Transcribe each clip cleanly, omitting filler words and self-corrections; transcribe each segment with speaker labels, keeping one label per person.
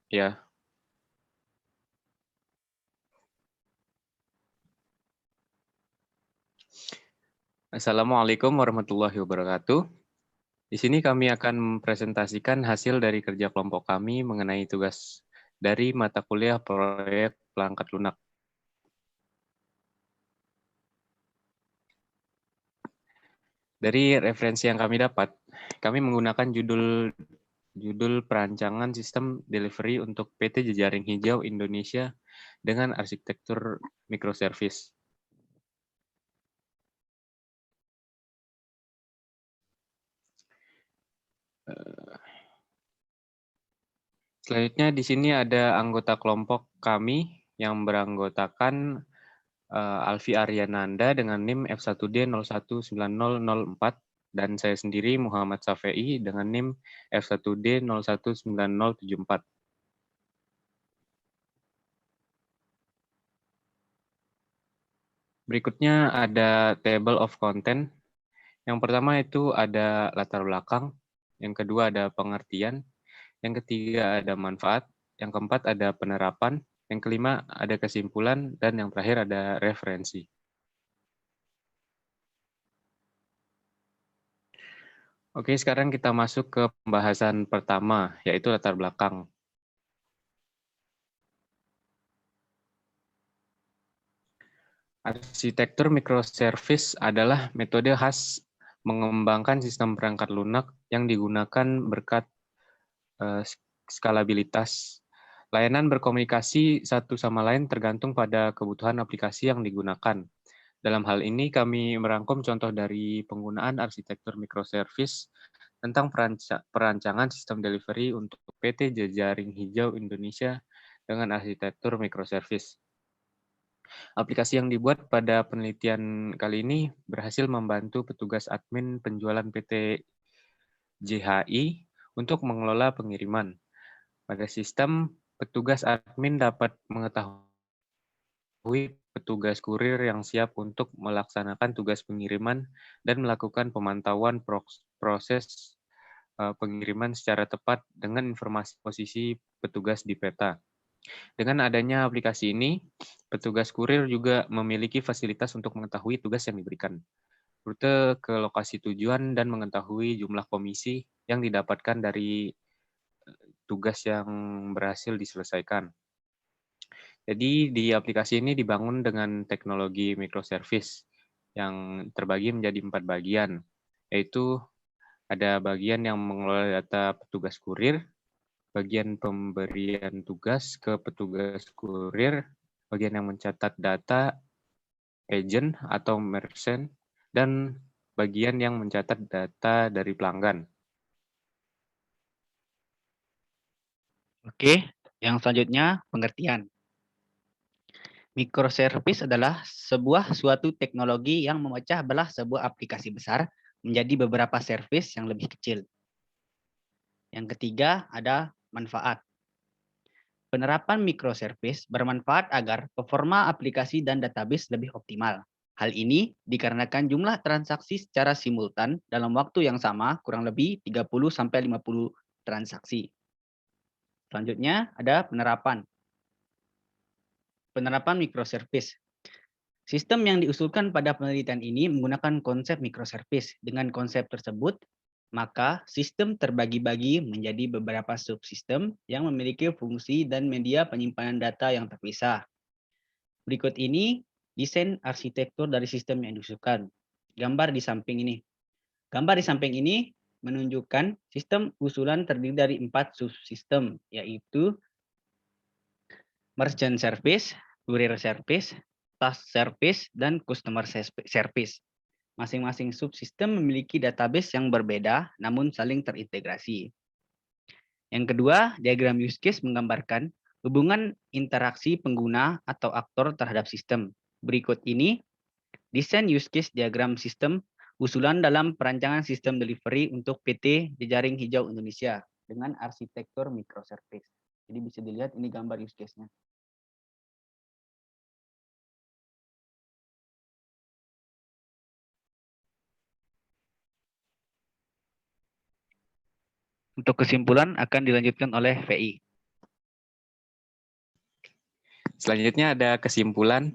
Speaker 1: Ya, Assalamualaikum warahmatullahi wabarakatuh. Di sini kami akan mempresentasikan hasil dari kerja kelompok kami mengenai tugas dari mata kuliah proyek perangkat lunak. Dari referensi yang kami dapat, kami menggunakan judul perancangan sistem delivery untuk PT Jejaring Hijau Indonesia dengan arsitektur microservice. Selanjutnya di sini ada anggota kelompok kami yang beranggotakan Alfi Aryananda dengan NIM F1D019004 dan saya sendiri Muhammad Safei dengan NIM F1D019074. Berikutnya ada table of content. Yang pertama itu ada latar belakang, yang kedua ada pengertian, yang ketiga ada manfaat, yang keempat ada penerapan, yang kelima ada kesimpulan, dan yang terakhir ada referensi. Oke, sekarang kita masuk ke pembahasan pertama, yaitu latar belakang. Arsitektur microservice adalah metode khas mengembangkan sistem perangkat lunak yang digunakan berkat skalabilitas. Layanan berkomunikasi satu sama lain tergantung pada kebutuhan aplikasi yang digunakan. Dalam hal ini, kami merangkum contoh dari penggunaan arsitektur microservice tentang perancangan sistem delivery untuk PT Jejaring Hijau Indonesia dengan arsitektur microservice. Aplikasi yang dibuat pada penelitian kali ini berhasil membantu petugas admin penjualan PT JHI untuk mengelola pengiriman. Pada sistem, petugas admin dapat mengetahui petugas kurir yang siap untuk melaksanakan tugas pengiriman dan melakukan pemantauan proses pengiriman secara tepat dengan informasi posisi petugas di peta. Dengan adanya aplikasi ini, petugas kurir juga memiliki fasilitas untuk mengetahui tugas yang diberikan, rute ke lokasi tujuan, dan mengetahui jumlah komisi yang didapatkan dari tugas yang berhasil diselesaikan. Jadi di aplikasi ini dibangun dengan teknologi microservice yang terbagi menjadi 4 bagian, yaitu ada bagian yang mengelola data petugas kurir, bagian pemberian tugas ke petugas kurir, bagian yang mencatat data agent atau merchant, dan bagian yang mencatat data dari pelanggan.
Speaker 2: Oke, yang selanjutnya pengertian. Microservice adalah suatu teknologi yang memecah belah sebuah aplikasi besar menjadi beberapa service yang lebih kecil. Yang ketiga ada manfaat. Penerapan microservice bermanfaat agar performa aplikasi dan database lebih optimal. Hal ini dikarenakan jumlah transaksi secara simultan dalam waktu yang sama kurang lebih 30-50 transaksi. Selanjutnya ada penerapan. Penerapan microservice. Sistem yang diusulkan pada penelitian ini menggunakan konsep microservice. Dengan konsep tersebut, maka sistem terbagi-bagi menjadi beberapa subsistem yang memiliki fungsi dan media penyimpanan data yang terpisah. Berikut ini desain arsitektur dari sistem yang diusulkan. Gambar di samping ini. Gambar di samping ini menunjukkan sistem usulan terdiri dari 4 subsistem, yaitu merchant service, courier service, task service, dan customer service. Masing-masing subsistem memiliki database yang berbeda namun saling terintegrasi. Yang kedua, diagram use case menggambarkan hubungan interaksi pengguna atau aktor terhadap sistem. Berikut ini desain use case diagram sistem usulan dalam perancangan sistem delivery untuk PT Jejaring Hijau Indonesia dengan arsitektur microservice. Jadi bisa dilihat ini gambar use case-nya. Untuk kesimpulan akan dilanjutkan oleh VI.
Speaker 1: Selanjutnya ada kesimpulan.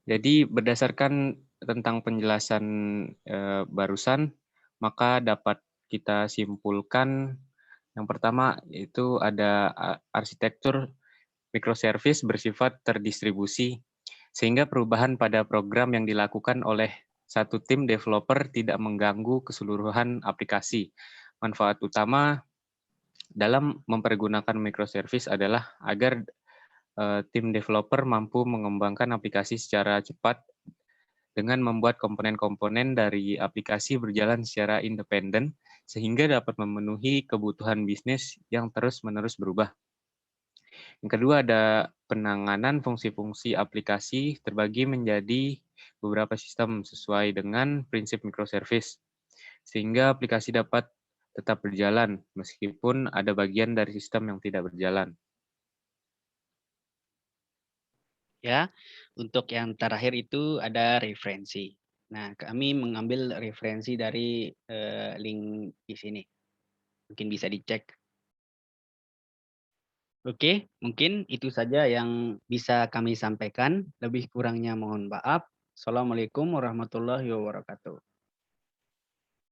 Speaker 1: Jadi berdasarkan tentang penjelasan barusan, maka dapat kita simpulkan yang pertama itu ada arsitektur microservice bersifat terdistribusi, sehingga perubahan pada program yang dilakukan oleh satu tim developer tidak mengganggu keseluruhan aplikasi. Manfaat utama dalam mempergunakan microservice adalah agar tim developer mampu mengembangkan aplikasi secara cepat dengan membuat komponen-komponen dari aplikasi berjalan secara independen sehingga dapat memenuhi kebutuhan bisnis yang terus-menerus berubah. Yang kedua ada penanganan fungsi-fungsi aplikasi terbagi menjadi beberapa sistem sesuai dengan prinsip microservice, sehingga aplikasi dapat tetap berjalan meskipun ada bagian dari sistem yang tidak berjalan.
Speaker 2: Ya, untuk yang terakhir itu ada referensi. Nah, kami mengambil referensi dari link di sini. Mungkin bisa dicek. Oke, mungkin itu saja yang bisa kami sampaikan. Lebih kurangnya mohon maaf. Assalamualaikum warahmatullahi wabarakatuh.